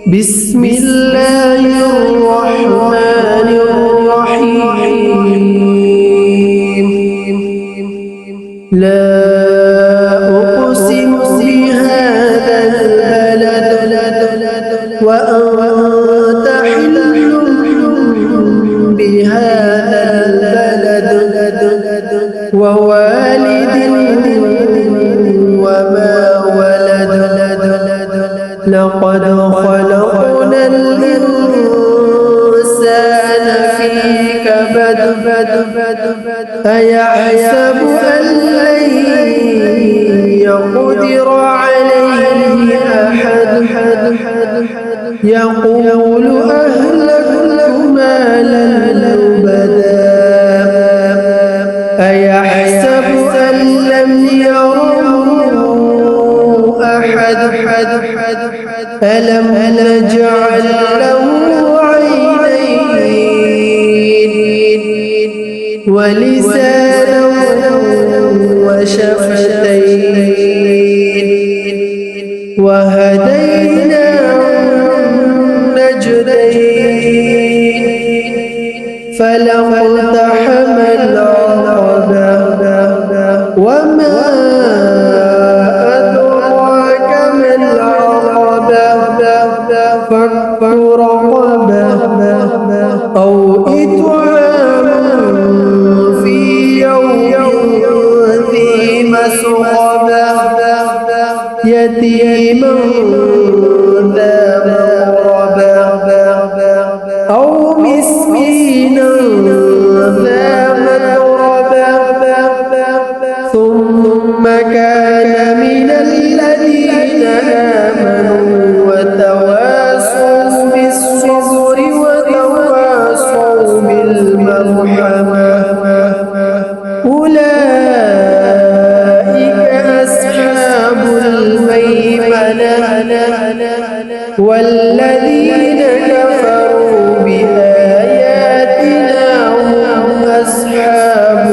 بسم الله الرحمن الرحيم. لا أقسم بهذا البلد وأنت حل بهذا البلد ووالد وما ولد. لقد خلقنا الإنسان في كبد. أيحسب أن لن يقدر عليه أحد. يقول أهلكت مالا لبدا. أيحسب أن لم يره أحد. ألم نجعل له عينين ولسانا وشفتين وهديناه النجدين. فلما اقتحم العقبة وما أدراك ما العقبة. فك رقبة أو إطعام في يوم ذي مسغبة يتيما ذا مقربة أو مسكينا ذا متربة. ثم كان من الذين آمنوا وتواصوا بالصبر وتواصوا بالمرحمة. أولئك أصحاب الميمنة. والذين كفروا بآياتنا هم أصحاب